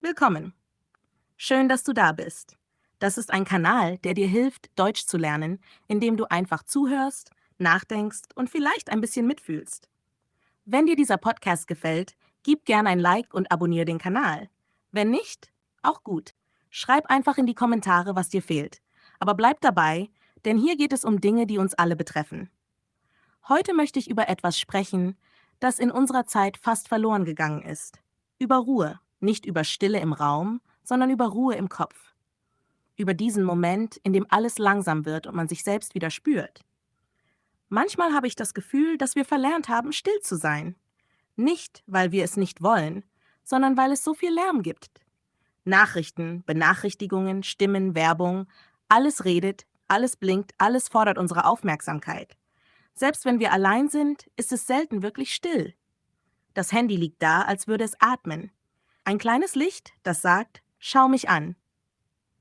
Willkommen. Schön, dass du da bist. Das ist ein Kanal, der dir hilft, Deutsch zu lernen, indem du einfach zuhörst, nachdenkst und vielleicht ein bisschen mitfühlst. Wenn dir dieser Podcast gefällt, gib gerne ein Like und abonniere den Kanal. Wenn nicht, auch gut. Schreib einfach in die Kommentare, was dir fehlt. Aber bleib dabei, denn hier geht es um Dinge, die uns alle betreffen. Heute möchte ich über etwas sprechen, das in unserer Zeit fast verloren gegangen ist. Über Ruhe, nicht über Stille im Raum, sondern über Ruhe im Kopf. Über diesen Moment, in dem alles langsam wird und man sich selbst wieder spürt. Manchmal habe ich das Gefühl, dass wir verlernt haben, still zu sein. Nicht, weil wir es nicht wollen, sondern weil es so viel Lärm gibt. Nachrichten, Benachrichtigungen, Stimmen, Werbung, alles redet, alles blinkt, alles fordert unsere Aufmerksamkeit. Selbst wenn wir allein sind, ist es selten wirklich still. Das Handy liegt da, als würde es atmen. Ein kleines Licht, das sagt, schau mich an.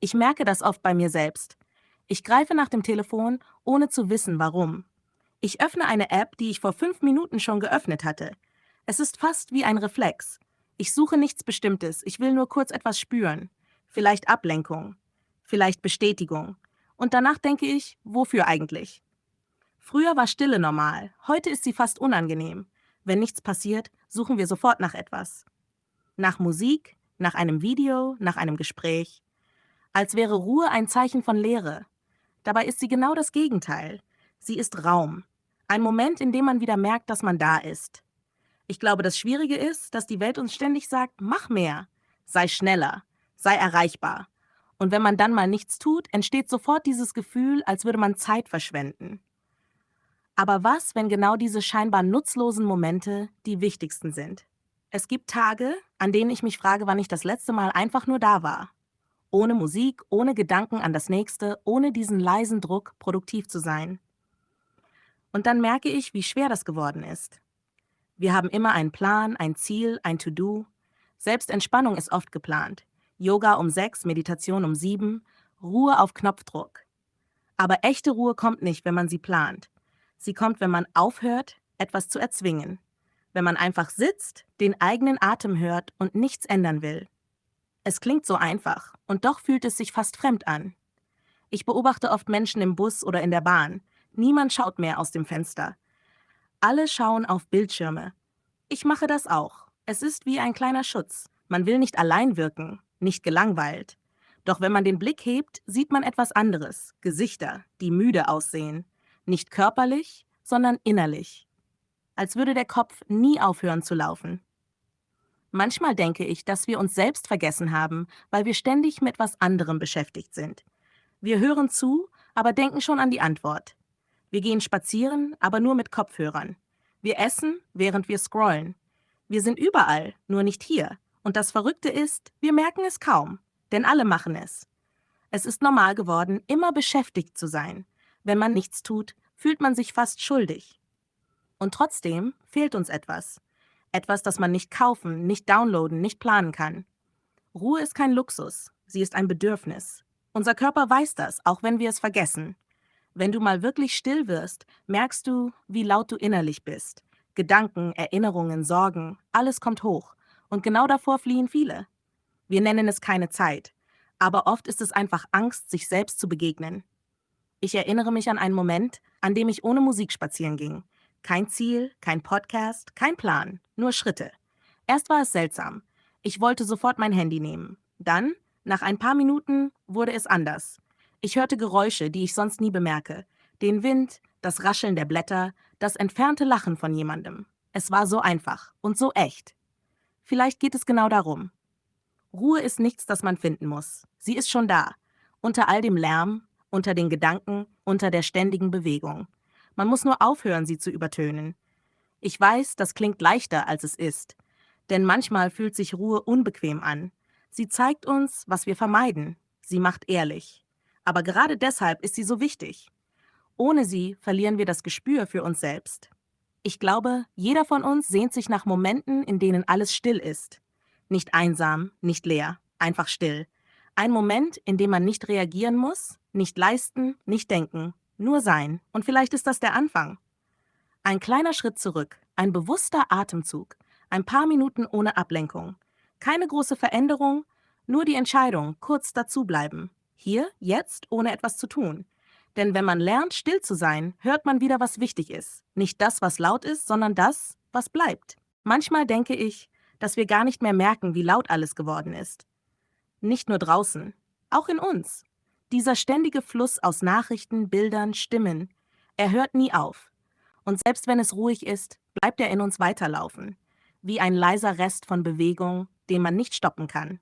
Ich merke das oft bei mir selbst. Ich greife nach dem Telefon, ohne zu wissen, warum. Ich öffne eine App, die ich vor 5 Minuten schon geöffnet hatte. Es ist fast wie ein Reflex. Ich suche nichts Bestimmtes, ich will nur kurz etwas spüren. Vielleicht Ablenkung, vielleicht Bestätigung. Und danach denke ich, wofür eigentlich? Früher war Stille normal, heute ist sie fast unangenehm. Wenn nichts passiert, suchen wir sofort nach etwas. Nach Musik, nach einem Video, nach einem Gespräch. Als wäre Ruhe ein Zeichen von Leere. Dabei ist sie genau das Gegenteil. Sie ist Raum. Ein Moment, in dem man wieder merkt, dass man da ist. Ich glaube, das Schwierige ist, dass die Welt uns ständig sagt, mach mehr, sei schneller, sei erreichbar. Und wenn man dann mal nichts tut, entsteht sofort dieses Gefühl, als würde man Zeit verschwenden. Aber was, wenn genau diese scheinbar nutzlosen Momente die wichtigsten sind? Es gibt Tage, an denen ich mich frage, wann ich das letzte Mal einfach nur da war. Ohne Musik, ohne Gedanken an das Nächste, ohne diesen leisen Druck, produktiv zu sein. Und dann merke ich, wie schwer das geworden ist. Wir haben immer einen Plan, ein Ziel, ein To-Do. Selbst Entspannung ist oft geplant. Yoga um 6, Meditation um 7, Ruhe auf Knopfdruck. Aber echte Ruhe kommt nicht, wenn man sie plant. Sie kommt, wenn man aufhört, etwas zu erzwingen. Wenn man einfach sitzt, den eigenen Atem hört und nichts ändern will. Es klingt so einfach, und doch fühlt es sich fast fremd an. Ich beobachte oft Menschen im Bus oder in der Bahn. Niemand schaut mehr aus dem Fenster. Alle schauen auf Bildschirme. Ich mache das auch. Es ist wie ein kleiner Schutz. Man will nicht allein wirken, nicht gelangweilt. Doch wenn man den Blick hebt, sieht man etwas anderes. Gesichter, die müde aussehen. Nicht körperlich, sondern innerlich. Als würde der Kopf nie aufhören zu laufen. Manchmal denke ich, dass wir uns selbst vergessen haben, weil wir ständig mit etwas anderem beschäftigt sind. Wir hören zu, aber denken schon an die Antwort. Wir gehen spazieren, aber nur mit Kopfhörern. Wir essen, während wir scrollen. Wir sind überall, nur nicht hier. Und das Verrückte ist, wir merken es kaum, denn alle machen es. Es ist normal geworden, immer beschäftigt zu sein. Wenn man nichts tut, fühlt man sich fast schuldig. Und trotzdem fehlt uns etwas. Etwas, das man nicht kaufen, nicht downloaden, nicht planen kann. Ruhe ist kein Luxus, sie ist ein Bedürfnis. Unser Körper weiß das, auch wenn wir es vergessen. Wenn du mal wirklich still wirst, merkst du, wie laut du innerlich bist. Gedanken, Erinnerungen, Sorgen, alles kommt hoch. Und genau davor fliehen viele. Wir nennen es keine Zeit. Aber oft ist es einfach Angst, sich selbst zu begegnen. Ich erinnere mich an einen Moment, an dem ich ohne Musik spazieren ging. Kein Ziel, kein Podcast, kein Plan, nur Schritte. Erst war es seltsam. Ich wollte sofort mein Handy nehmen. Dann, nach ein paar Minuten, wurde es anders. Ich hörte Geräusche, die ich sonst nie bemerke. Den Wind, das Rascheln der Blätter, das entfernte Lachen von jemandem. Es war so einfach und so echt. Vielleicht geht es genau darum. Ruhe ist nichts, das man finden muss. Sie ist schon da. Unter all dem Lärm, unter den Gedanken, unter der ständigen Bewegung. Man muss nur aufhören, sie zu übertönen. Ich weiß, das klingt leichter, als es ist. Denn manchmal fühlt sich Ruhe unbequem an. Sie zeigt uns, was wir vermeiden. Sie macht ehrlich. Aber gerade deshalb ist sie so wichtig. Ohne sie verlieren wir das Gespür für uns selbst. Ich glaube, jeder von uns sehnt sich nach Momenten, in denen alles still ist. Nicht einsam, nicht leer, einfach still. Ein Moment, in dem man nicht reagieren muss, nicht leisten, nicht denken, nur sein. Und vielleicht ist das der Anfang. Ein kleiner Schritt zurück, ein bewusster Atemzug, ein paar Minuten ohne Ablenkung. Keine große Veränderung, nur die Entscheidung, kurz dazubleiben. Hier, jetzt, ohne etwas zu tun. Denn wenn man lernt, still zu sein, hört man wieder, was wichtig ist. Nicht das, was laut ist, sondern das, was bleibt. Manchmal denke ich, dass wir gar nicht mehr merken, wie laut alles geworden ist. Nicht nur draußen, auch in uns. Dieser ständige Fluss aus Nachrichten, Bildern, Stimmen, er hört nie auf. Und selbst wenn es ruhig ist, bleibt er in uns weiterlaufen, wie ein leiser Rest von Bewegung, den man nicht stoppen kann.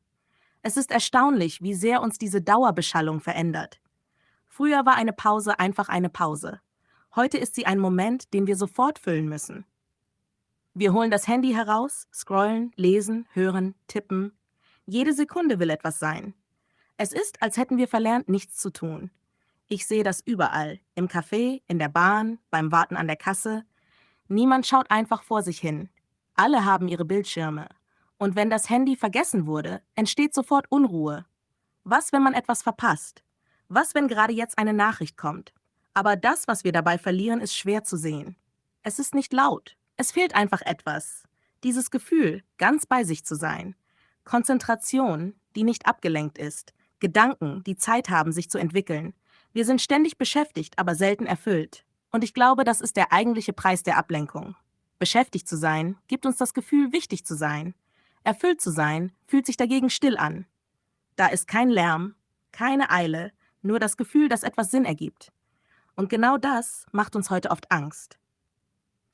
Es ist erstaunlich, wie sehr uns diese Dauerbeschallung verändert. Früher war eine Pause einfach eine Pause. Heute ist sie ein Moment, den wir sofort füllen müssen. Wir holen das Handy heraus, scrollen, lesen, hören, tippen. Jede Sekunde will etwas sein. Es ist, als hätten wir verlernt, nichts zu tun. Ich sehe das überall, im Café, in der Bahn, beim Warten an der Kasse. Niemand schaut einfach vor sich hin. Alle haben ihre Bildschirme. Und wenn das Handy vergessen wurde, entsteht sofort Unruhe. Was, wenn man etwas verpasst? Was, wenn gerade jetzt eine Nachricht kommt? Aber das, was wir dabei verlieren, ist schwer zu sehen. Es ist nicht laut. Es fehlt einfach etwas. Dieses Gefühl, ganz bei sich zu sein. Konzentration, die nicht abgelenkt ist. Gedanken, die Zeit haben, sich zu entwickeln. Wir sind ständig beschäftigt, aber selten erfüllt. Und ich glaube, das ist der eigentliche Preis der Ablenkung. Beschäftigt zu sein, gibt uns das Gefühl, wichtig zu sein. Erfüllt zu sein, fühlt sich dagegen still an. Da ist kein Lärm, keine Eile, nur das Gefühl, dass etwas Sinn ergibt. Und genau das macht uns heute oft Angst.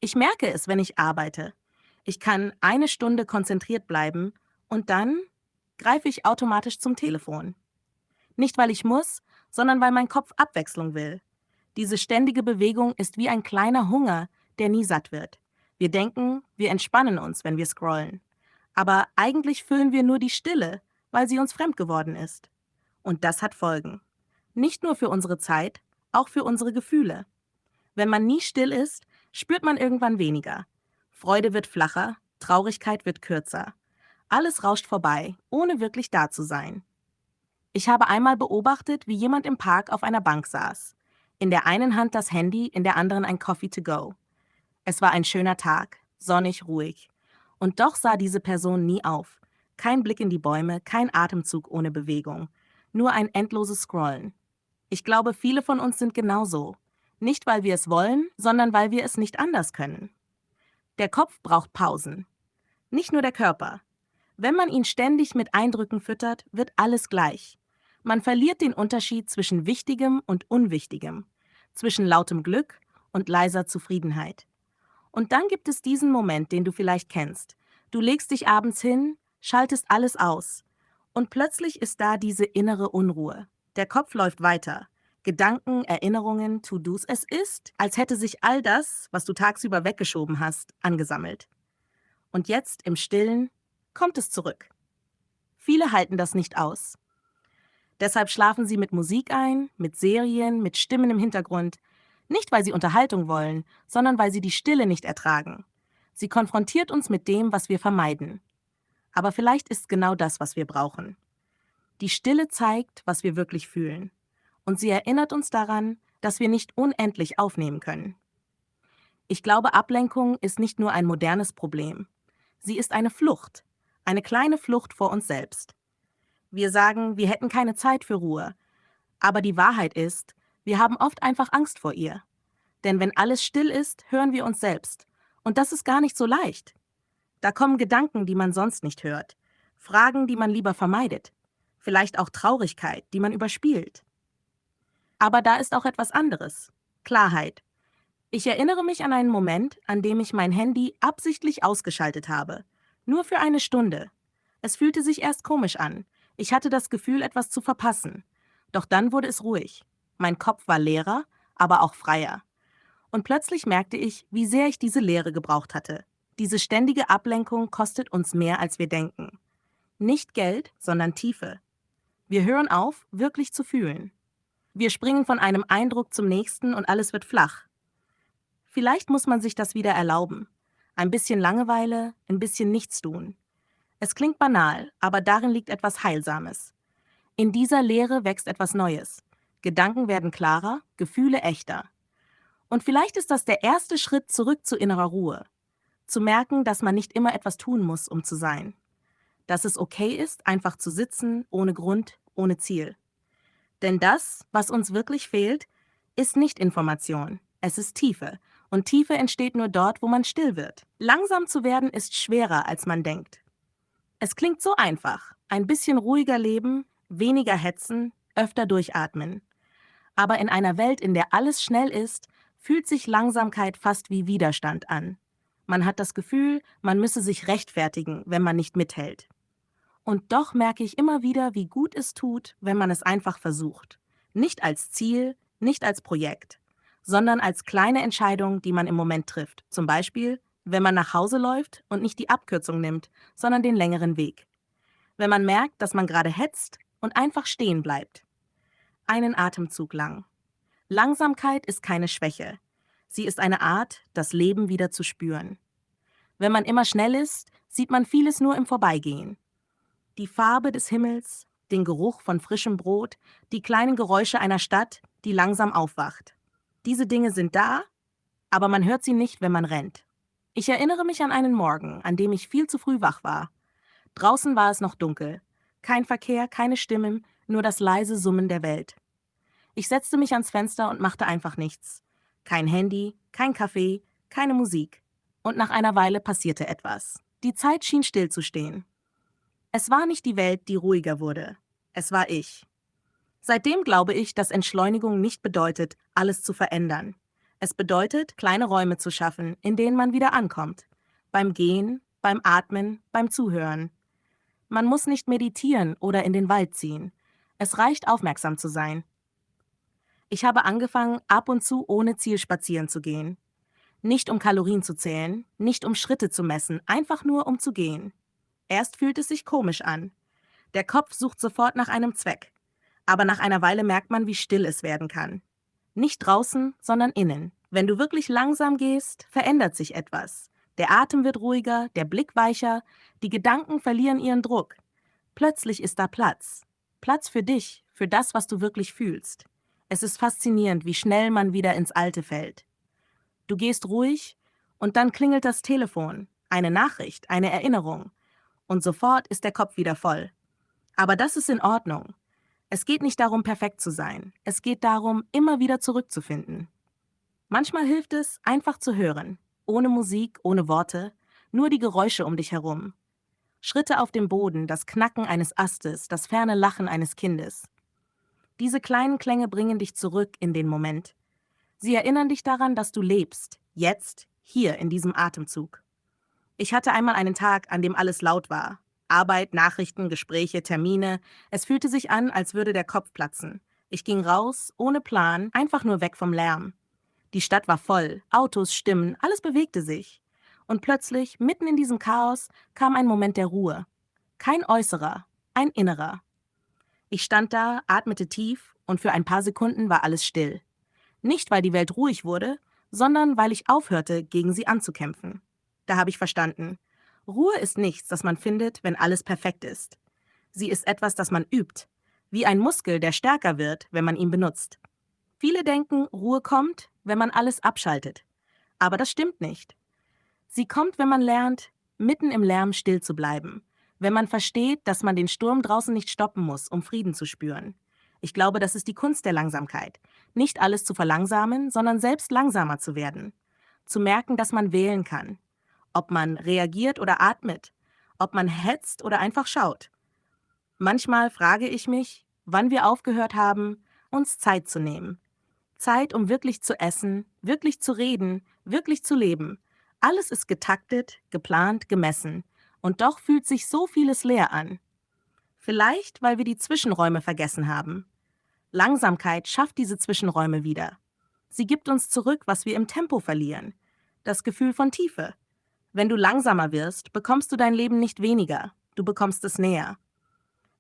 Ich merke es, wenn ich arbeite. Ich kann eine Stunde konzentriert bleiben und dann greife ich automatisch zum Telefon. Nicht, weil ich muss, sondern weil mein Kopf Abwechslung will. Diese ständige Bewegung ist wie ein kleiner Hunger, der nie satt wird. Wir denken, wir entspannen uns, wenn wir scrollen. Aber eigentlich füllen wir nur die Stille, weil sie uns fremd geworden ist. Und das hat Folgen. Nicht nur für unsere Zeit, auch für unsere Gefühle. Wenn man nie still ist, spürt man irgendwann weniger. Freude wird flacher, Traurigkeit wird kürzer. Alles rauscht vorbei, ohne wirklich da zu sein. Ich habe einmal beobachtet, wie jemand im Park auf einer Bank saß. In der einen Hand das Handy, in der anderen ein Coffee to go. Es war ein schöner Tag, sonnig, ruhig. Und doch sah diese Person nie auf. Kein Blick in die Bäume, kein Atemzug ohne Bewegung. Nur ein endloses Scrollen. Ich glaube, viele von uns sind genauso. Nicht, weil wir es wollen, sondern weil wir es nicht anders können. Der Kopf braucht Pausen. Nicht nur der Körper. Wenn man ihn ständig mit Eindrücken füttert, wird alles gleich. Man verliert den Unterschied zwischen Wichtigem und Unwichtigem, zwischen lautem Glück und leiser Zufriedenheit. Und dann gibt es diesen Moment, den du vielleicht kennst. Du legst dich abends hin, schaltest alles aus. Und plötzlich ist da diese innere Unruhe. Der Kopf läuft weiter. Gedanken, Erinnerungen, To-Dos. Es ist, als hätte sich all das, was du tagsüber weggeschoben hast, angesammelt. Und jetzt, im Stillen, kommt es zurück. Viele halten das nicht aus. Deshalb schlafen sie mit Musik ein, mit Serien, mit Stimmen im Hintergrund. Nicht, weil sie Unterhaltung wollen, sondern weil sie die Stille nicht ertragen. Sie konfrontiert uns mit dem, was wir vermeiden. Aber vielleicht ist genau das, was wir brauchen. Die Stille zeigt, was wir wirklich fühlen. Und sie erinnert uns daran, dass wir nicht unendlich aufnehmen können. Ich glaube, Ablenkung ist nicht nur ein modernes Problem. Sie ist eine Flucht, eine kleine Flucht vor uns selbst. Wir sagen, wir hätten keine Zeit für Ruhe. Aber die Wahrheit ist, wir haben oft einfach Angst vor ihr. Denn wenn alles still ist, hören wir uns selbst. Und das ist gar nicht so leicht. Da kommen Gedanken, die man sonst nicht hört. Fragen, die man lieber vermeidet. Vielleicht auch Traurigkeit, die man überspielt. Aber da ist auch etwas anderes. Klarheit. Ich erinnere mich an einen Moment, an dem ich mein Handy absichtlich ausgeschaltet habe. Nur für eine Stunde. Es fühlte sich erst komisch an. Ich hatte das Gefühl, etwas zu verpassen. Doch dann wurde es ruhig. Mein Kopf war leerer, aber auch freier. Und plötzlich merkte ich, wie sehr ich diese Leere gebraucht hatte. Diese ständige Ablenkung kostet uns mehr, als wir denken. Nicht Geld, sondern Tiefe. Wir hören auf, wirklich zu fühlen. Wir springen von einem Eindruck zum nächsten und alles wird flach. Vielleicht muss man sich das wieder erlauben. Ein bisschen Langeweile, ein bisschen Nichtstun. Es klingt banal, aber darin liegt etwas Heilsames. In dieser Leere wächst etwas Neues. Gedanken werden klarer, Gefühle echter. Und vielleicht ist das der erste Schritt zurück zu innerer Ruhe. Zu merken, dass man nicht immer etwas tun muss, um zu sein. dass es okay ist, einfach zu sitzen, ohne Grund, ohne Ziel. Denn das, was uns wirklich fehlt, ist nicht Information, es ist Tiefe. Und Tiefe entsteht nur dort, wo man still wird. Langsam zu werden ist schwerer, als man denkt. Es klingt so einfach. Ein bisschen ruhiger leben, weniger hetzen, öfter durchatmen. Aber in einer Welt, in der alles schnell ist, fühlt sich Langsamkeit fast wie Widerstand an. Man hat das Gefühl, man müsse sich rechtfertigen, wenn man nicht mithält. Und doch merke ich immer wieder, wie gut es tut, wenn man es einfach versucht. Nicht als Ziel, nicht als Projekt, sondern als kleine Entscheidung, die man im Moment trifft. Zum Beispiel, wenn man nach Hause läuft und nicht die Abkürzung nimmt, sondern den längeren Weg. Wenn man merkt, dass man gerade hetzt und einfach stehen bleibt. Einen Atemzug lang. Langsamkeit ist keine Schwäche. Sie ist eine Art, das Leben wieder zu spüren. Wenn man immer schnell ist, sieht man vieles nur im Vorbeigehen. Die Farbe des Himmels, den Geruch von frischem Brot, die kleinen Geräusche einer Stadt, die langsam aufwacht. Diese Dinge sind da, aber man hört sie nicht, wenn man rennt. Ich erinnere mich an einen Morgen, an dem ich viel zu früh wach war. Draußen war es noch dunkel. Kein Verkehr, keine Stimmen, nur das leise Summen der Welt. Ich setzte mich ans Fenster und machte einfach nichts. Kein Handy, kein Kaffee, keine Musik. Und nach einer Weile passierte etwas. Die Zeit schien stillzustehen. Es war nicht die Welt, die ruhiger wurde. Es war ich. Seitdem glaube ich, dass Entschleunigung nicht bedeutet, alles zu verändern. Es bedeutet, kleine Räume zu schaffen, in denen man wieder ankommt. Beim Gehen, beim Atmen, beim Zuhören. Man muss nicht meditieren oder in den Wald ziehen. Es reicht, aufmerksam zu sein. Ich habe angefangen, ab und zu ohne Ziel spazieren zu gehen. Nicht um Kalorien zu zählen, nicht um Schritte zu messen, einfach nur um zu gehen. Erst fühlt es sich komisch an. Der Kopf sucht sofort nach einem Zweck. Aber nach einer Weile merkt man, wie still es werden kann. Nicht draußen, sondern innen. Wenn du wirklich langsam gehst, verändert sich etwas. Der Atem wird ruhiger, der Blick weicher, die Gedanken verlieren ihren Druck. Plötzlich ist da Platz. Platz für dich, für das, was du wirklich fühlst. Es ist faszinierend, wie schnell man wieder ins Alte fällt. Du gehst ruhig und dann klingelt das Telefon, eine Nachricht, eine Erinnerung. Und sofort ist der Kopf wieder voll. Aber das ist in Ordnung. Es geht nicht darum, perfekt zu sein. Es geht darum, immer wieder zurückzufinden. Manchmal hilft es, einfach zu hören. Ohne Musik, ohne Worte, nur die Geräusche um dich herum. Schritte auf dem Boden, das Knacken eines Astes, das ferne Lachen eines Kindes. Diese kleinen Klänge bringen dich zurück in den Moment. Sie erinnern dich daran, dass du lebst, jetzt, hier in diesem Atemzug. Ich hatte einmal einen Tag, an dem alles laut war. Arbeit, Nachrichten, Gespräche, Termine. Es fühlte sich an, als würde der Kopf platzen. Ich ging raus, ohne Plan, einfach nur weg vom Lärm. Die Stadt war voll, Autos, Stimmen, alles bewegte sich. Und plötzlich, mitten in diesem Chaos, kam ein Moment der Ruhe. Kein äußerer, ein innerer. Ich stand da, atmete tief und für ein paar Sekunden war alles still. Nicht, weil die Welt ruhig wurde, sondern weil ich aufhörte, gegen sie anzukämpfen. Da habe ich verstanden. Ruhe ist nichts, das man findet, wenn alles perfekt ist. Sie ist etwas, das man übt, wie ein Muskel, der stärker wird, wenn man ihn benutzt. Viele denken, Ruhe kommt, wenn man alles abschaltet. Aber das stimmt nicht. Sie kommt, wenn man lernt, mitten im Lärm still zu bleiben. Wenn man versteht, dass man den Sturm draußen nicht stoppen muss, um Frieden zu spüren. Ich glaube, das ist die Kunst der Langsamkeit. Nicht alles zu verlangsamen, sondern selbst langsamer zu werden. Zu merken, dass man wählen kann. Ob man reagiert oder atmet. Ob man hetzt oder einfach schaut. Manchmal frage ich mich, wann wir aufgehört haben, uns Zeit zu nehmen. Zeit, um wirklich zu essen, wirklich zu reden, wirklich zu leben. Alles ist getaktet, geplant, gemessen. Und doch fühlt sich so vieles leer an. Vielleicht, weil wir die Zwischenräume vergessen haben. Langsamkeit schafft diese Zwischenräume wieder. Sie gibt uns zurück, was wir im Tempo verlieren. Das Gefühl von Tiefe. Wenn du langsamer wirst, bekommst du dein Leben nicht weniger. Du bekommst es näher.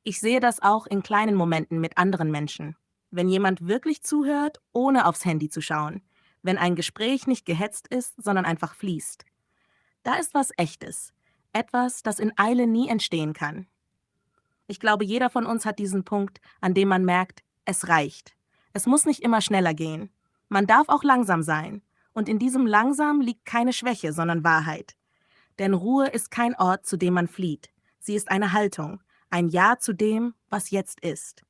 Ich sehe das auch in kleinen Momenten mit anderen Menschen. Wenn jemand wirklich zuhört, ohne aufs Handy zu schauen. Wenn ein Gespräch nicht gehetzt ist, sondern einfach fließt. Da ist was Echtes. Etwas, das in Eile nie entstehen kann. Ich glaube, jeder von uns hat diesen Punkt, an dem man merkt, es reicht. Es muss nicht immer schneller gehen. Man darf auch langsam sein. Und in diesem Langsam liegt keine Schwäche, sondern Wahrheit. Denn Ruhe ist kein Ort, zu dem man flieht. Sie ist eine Haltung, ein Ja zu dem, was jetzt ist.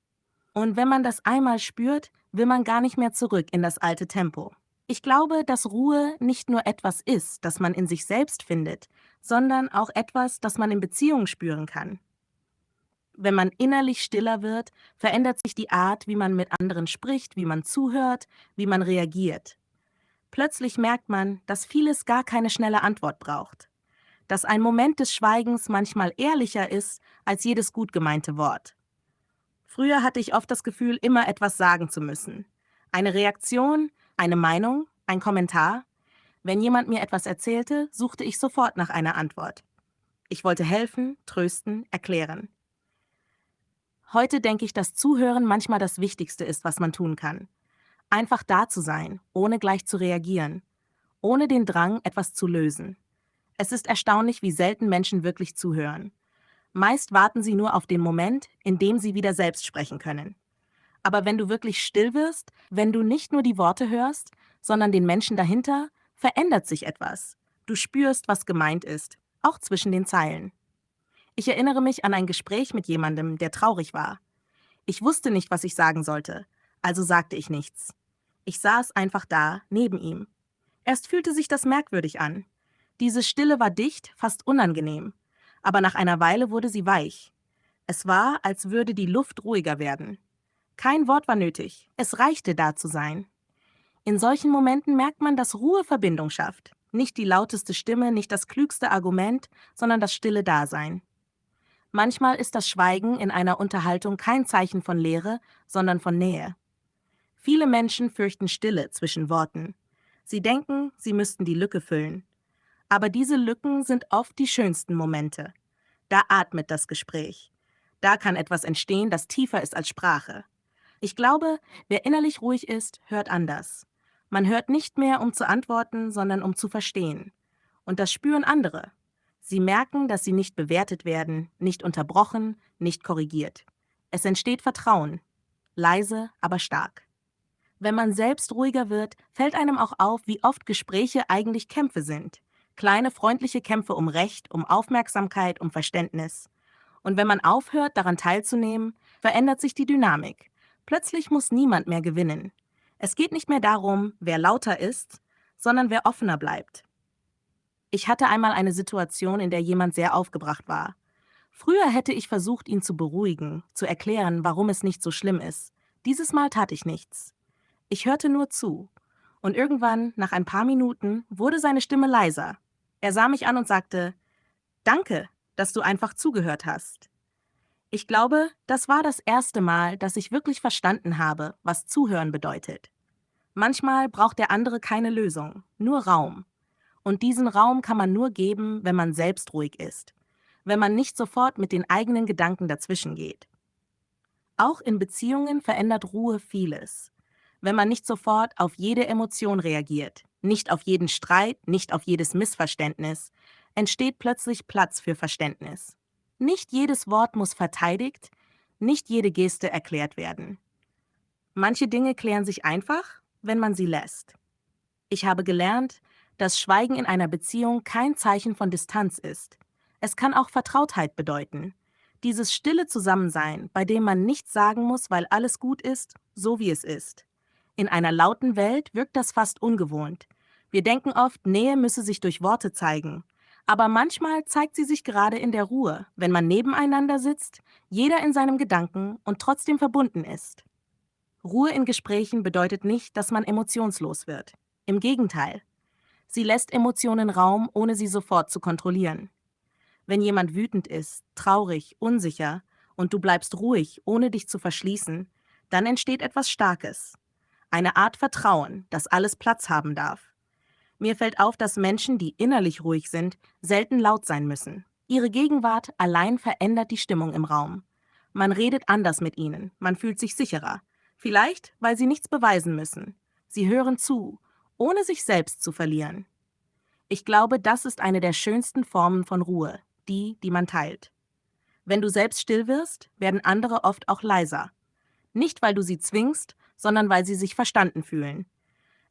Und wenn man das einmal spürt, will man gar nicht mehr zurück in das alte Tempo. Ich glaube, dass Ruhe nicht nur etwas ist, das man in sich selbst findet, sondern auch etwas, das man in Beziehungen spüren kann. Wenn man innerlich stiller wird, verändert sich die Art, wie man mit anderen spricht, wie man zuhört, wie man reagiert. Plötzlich merkt man, dass vieles gar keine schnelle Antwort braucht. Dass ein Moment des Schweigens manchmal ehrlicher ist als jedes gut gemeinte Wort. Früher hatte ich oft das Gefühl, immer etwas sagen zu müssen. Eine Reaktion, eine Meinung, ein Kommentar. Wenn jemand mir etwas erzählte, suchte ich sofort nach einer Antwort. Ich wollte helfen, trösten, erklären. Heute denke ich, dass Zuhören manchmal das Wichtigste ist, was man tun kann. Einfach da zu sein, ohne gleich zu reagieren, ohne den Drang, etwas zu lösen. Es ist erstaunlich, wie selten Menschen wirklich zuhören. Meist warten sie nur auf den Moment, in dem sie wieder selbst sprechen können. Aber wenn du wirklich still wirst, wenn du nicht nur die Worte hörst, sondern den Menschen dahinter, verändert sich etwas. Du spürst, was gemeint ist, auch zwischen den Zeilen. Ich erinnere mich an ein Gespräch mit jemandem, der traurig war. Ich wusste nicht, was ich sagen sollte, also sagte ich nichts. Ich saß einfach da, neben ihm. Erst fühlte sich das merkwürdig an. Diese Stille war dicht, fast unangenehm. Aber nach einer Weile wurde sie weich. Es war, als würde die Luft ruhiger werden. Kein Wort war nötig, es reichte, da zu sein. In solchen Momenten merkt man, dass Ruhe Verbindung schafft. Nicht die lauteste Stimme, nicht das klügste Argument, sondern das stille Dasein. Manchmal ist das Schweigen in einer Unterhaltung kein Zeichen von Leere, sondern von Nähe. Viele Menschen fürchten Stille zwischen Worten. Sie denken, sie müssten die Lücke füllen. Aber diese Lücken sind oft die schönsten Momente. Da atmet das Gespräch. Da kann etwas entstehen, das tiefer ist als Sprache. Ich glaube, wer innerlich ruhig ist, hört anders. Man hört nicht mehr, um zu antworten, sondern um zu verstehen. Und das spüren andere. Sie merken, dass sie nicht bewertet werden, nicht unterbrochen, nicht korrigiert. Es entsteht Vertrauen. Leise, aber stark. Wenn man selbst ruhiger wird, fällt einem auch auf, wie oft Gespräche eigentlich Kämpfe sind. Kleine, freundliche Kämpfe um Recht, um Aufmerksamkeit, um Verständnis. Und wenn man aufhört, daran teilzunehmen, verändert sich die Dynamik. Plötzlich muss niemand mehr gewinnen. Es geht nicht mehr darum, wer lauter ist, sondern wer offener bleibt. Ich hatte einmal eine Situation, in der jemand sehr aufgebracht war. Früher hätte ich versucht, ihn zu beruhigen, zu erklären, warum es nicht so schlimm ist. Dieses Mal tat ich nichts. Ich hörte nur zu. Und irgendwann, nach ein paar Minuten, wurde seine Stimme leiser. Er sah mich an und sagte: „Danke, dass du einfach zugehört hast." Ich glaube, das war das erste Mal, dass ich wirklich verstanden habe, was Zuhören bedeutet. Manchmal braucht der andere keine Lösung, nur Raum. Und diesen Raum kann man nur geben, wenn man selbst ruhig ist, wenn man nicht sofort mit den eigenen Gedanken dazwischen geht. Auch in Beziehungen verändert Ruhe vieles. Wenn man nicht sofort auf jede Emotion reagiert, nicht auf jeden Streit, nicht auf jedes Missverständnis, entsteht plötzlich Platz für Verständnis. Nicht jedes Wort muss verteidigt, nicht jede Geste erklärt werden. Manche Dinge klären sich einfach, wenn man sie lässt. Ich habe gelernt, dass Schweigen in einer Beziehung kein Zeichen von Distanz ist. Es kann auch Vertrautheit bedeuten. Dieses stille Zusammensein, bei dem man nichts sagen muss, weil alles gut ist, so wie es ist. In einer lauten Welt wirkt das fast ungewohnt. Wir denken oft, Nähe müsse sich durch Worte zeigen. Aber manchmal zeigt sie sich gerade in der Ruhe, wenn man nebeneinander sitzt, jeder in seinem Gedanken und trotzdem verbunden ist. Ruhe in Gesprächen bedeutet nicht, dass man emotionslos wird. Im Gegenteil. Sie lässt Emotionen Raum, ohne sie sofort zu kontrollieren. Wenn jemand wütend ist, traurig, unsicher und du bleibst ruhig, ohne dich zu verschließen, dann entsteht etwas Starkes. Eine Art Vertrauen, dass alles Platz haben darf. Mir fällt auf, dass Menschen, die innerlich ruhig sind, selten laut sein müssen. Ihre Gegenwart allein verändert die Stimmung im Raum. Man redet anders mit ihnen, man fühlt sich sicherer. Vielleicht, weil sie nichts beweisen müssen. Sie hören zu, ohne sich selbst zu verlieren. Ich glaube, das ist eine der schönsten Formen von Ruhe, die man teilt. Wenn du selbst still wirst, werden andere oft auch leiser. Nicht, weil du sie zwingst, sondern weil sie sich verstanden fühlen.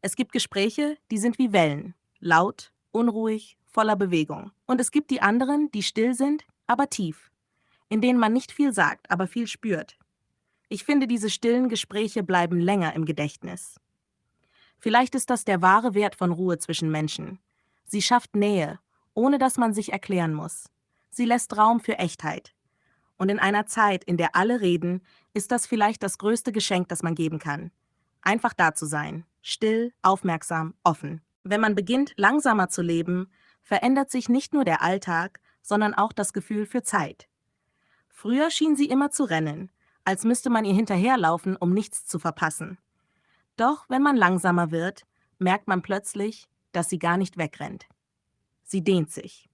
Es gibt Gespräche, die sind wie Wellen, laut, unruhig, voller Bewegung. Und es gibt die anderen, die still sind, aber tief. in denen man nicht viel sagt, aber viel spürt. Ich finde, diese stillen Gespräche bleiben länger im Gedächtnis. Vielleicht ist das der wahre Wert von Ruhe zwischen Menschen. Sie schafft Nähe, ohne dass man sich erklären muss. Sie lässt Raum für Echtheit. Und in einer Zeit, in der alle reden, ist das vielleicht das größte Geschenk, das man geben kann. Einfach da zu sein, still, aufmerksam, offen. Wenn man beginnt, langsamer zu leben, verändert sich nicht nur der Alltag, sondern auch das Gefühl für Zeit. Früher schien sie immer zu rennen, als müsste man ihr hinterherlaufen, um nichts zu verpassen. Doch wenn man langsamer wird, merkt man plötzlich, dass sie gar nicht wegrennt. Sie dehnt sich.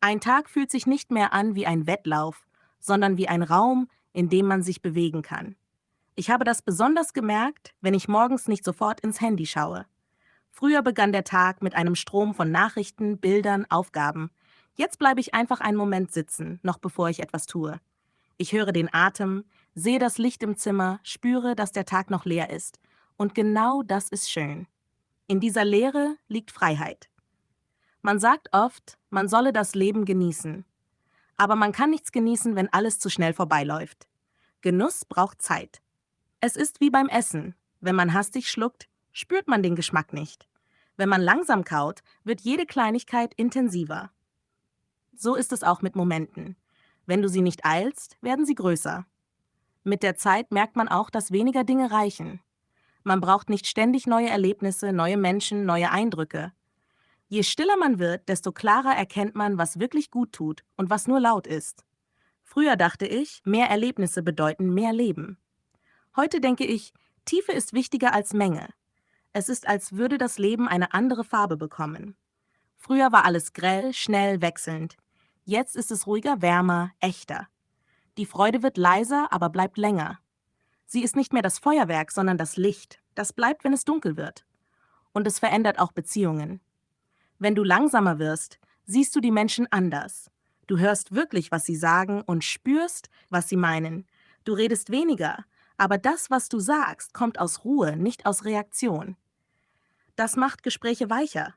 Ein Tag fühlt sich nicht mehr an wie ein Wettlauf, sondern wie ein Raum, in dem man sich bewegen kann. Ich habe das besonders gemerkt, wenn ich morgens nicht sofort ins Handy schaue. Früher begann der Tag mit einem Strom von Nachrichten, Bildern, Aufgaben. Jetzt bleibe ich einfach einen Moment sitzen, noch bevor ich etwas tue. Ich höre den Atem, sehe das Licht im Zimmer, spüre, dass der Tag noch leer ist. Und genau das ist schön. In dieser Leere liegt Freiheit. Man sagt oft, man solle das Leben genießen. Aber man kann nichts genießen, wenn alles zu schnell vorbeiläuft. Genuss braucht Zeit. Es ist wie beim Essen. Wenn man hastig schluckt, spürt man den Geschmack nicht. Wenn man langsam kaut, wird jede Kleinigkeit intensiver. So ist es auch mit Momenten. Wenn du sie nicht eilst, werden sie größer. Mit der Zeit merkt man auch, dass weniger Dinge reichen. Man braucht nicht ständig neue Erlebnisse, neue Menschen, neue Eindrücke. Je stiller man wird, desto klarer erkennt man, was wirklich gut tut und was nur laut ist. Früher dachte ich, mehr Erlebnisse bedeuten mehr Leben. Heute denke ich, Tiefe ist wichtiger als Menge. Es ist, als würde das Leben eine andere Farbe bekommen. Früher war alles grell, schnell, wechselnd. Jetzt ist es ruhiger, wärmer, echter. Die Freude wird leiser, aber bleibt länger. Sie ist nicht mehr das Feuerwerk, sondern das Licht. Das bleibt, wenn es dunkel wird. Und es verändert auch Beziehungen. Wenn du langsamer wirst, siehst du die Menschen anders. Du hörst wirklich, was sie sagen und spürst, was sie meinen. Du redest weniger, aber das, was du sagst, kommt aus Ruhe, nicht aus Reaktion. Das macht Gespräche weicher.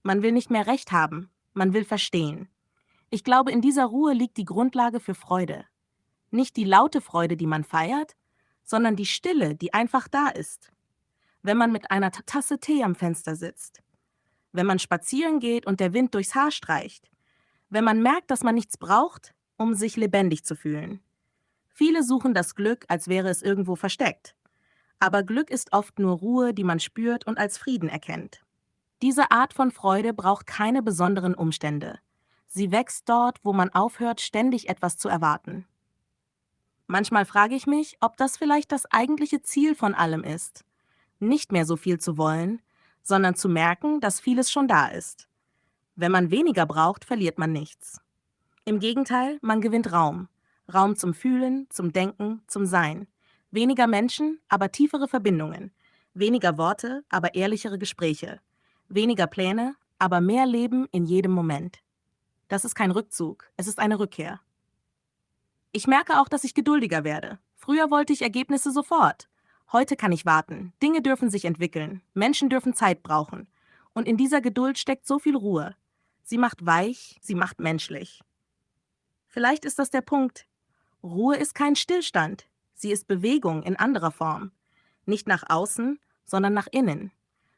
Man will nicht mehr Recht haben, man will verstehen. Ich glaube, in dieser Ruhe liegt die Grundlage für Freude. Nicht die laute Freude, die man feiert, sondern die Stille, die einfach da ist. Wenn man mit einer Tasse Tee am Fenster sitzt. Wenn man spazieren geht und der Wind durchs Haar streicht. Wenn man merkt, dass man nichts braucht, um sich lebendig zu fühlen. Viele suchen das Glück, als wäre es irgendwo versteckt. Aber Glück ist oft nur Ruhe, die man spürt und als Frieden erkennt. Diese Art von Freude braucht keine besonderen Umstände. Sie wächst dort, wo man aufhört, ständig etwas zu erwarten. Manchmal frage ich mich, ob das vielleicht das eigentliche Ziel von allem ist. Nicht mehr so viel zu wollen, sondern zu merken, dass vieles schon da ist. Wenn man weniger braucht, verliert man nichts. Im Gegenteil, man gewinnt Raum. Raum zum Fühlen, zum Denken, zum Sein. Weniger Menschen, aber tiefere Verbindungen. Weniger Worte, aber ehrlichere Gespräche. Weniger Pläne, aber mehr Leben in jedem Moment. Das ist kein Rückzug, es ist eine Rückkehr. Ich merke auch, dass ich geduldiger werde. Früher wollte ich Ergebnisse sofort. Heute kann ich warten. Dinge dürfen sich entwickeln. Menschen dürfen Zeit brauchen. Und in dieser Geduld steckt so viel Ruhe. Sie macht weich, sie macht menschlich. Vielleicht ist das der Punkt. Ruhe ist kein Stillstand. Sie ist Bewegung in anderer Form. Nicht nach außen, sondern nach innen.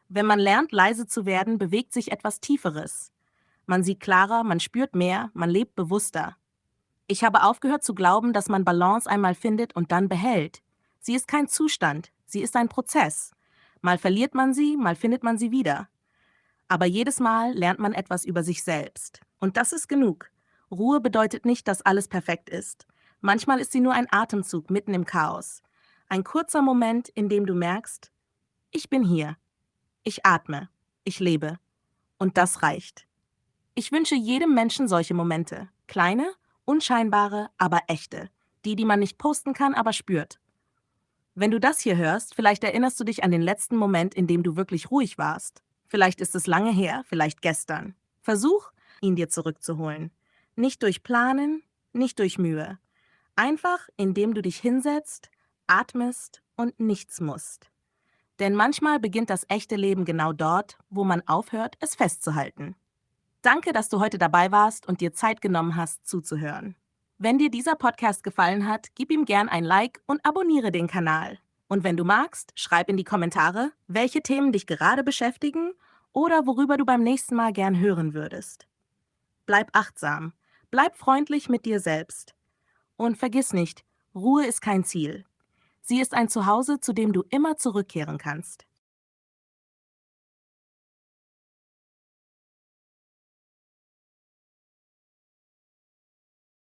Wenn man lernt, leise zu werden, bewegt sich etwas Tieferes. Man sieht klarer, man spürt mehr, man lebt bewusster. Ich habe aufgehört zu glauben, dass man Balance einmal findet und dann behält. Sie ist kein Zustand, sie ist ein Prozess. Mal verliert man sie, mal findet man sie wieder. Aber jedes Mal lernt man etwas über sich selbst. Und das ist genug. Ruhe bedeutet nicht, dass alles perfekt ist. Manchmal ist sie nur ein Atemzug mitten im Chaos. Ein kurzer Moment, in dem du merkst, ich bin hier. Ich atme. Ich lebe. Und das reicht. Ich wünsche jedem Menschen solche Momente. Kleine, unscheinbare, aber echte. Die man nicht posten kann, aber spürt. Wenn du das hier hörst, vielleicht erinnerst du dich an den letzten Moment, in dem du wirklich ruhig warst. Vielleicht ist es lange her, vielleicht gestern. Versuch, ihn dir zurückzuholen. Nicht durch Planen, nicht durch Mühe. Einfach, indem du dich hinsetzt, atmest und nichts musst. Denn manchmal beginnt das echte Leben genau dort, wo man aufhört, es festzuhalten. Danke, dass du heute dabei warst und dir Zeit genommen hast, zuzuhören. Wenn dir dieser Podcast gefallen hat, gib ihm gern ein Like und abonniere den Kanal. Und wenn du magst, schreib in die Kommentare, welche Themen dich gerade beschäftigen oder worüber du beim nächsten Mal gern hören würdest. Bleib achtsam, bleib freundlich mit dir selbst. Und vergiss nicht, Ruhe ist kein Ziel. Sie ist ein Zuhause, zu dem du immer zurückkehren kannst.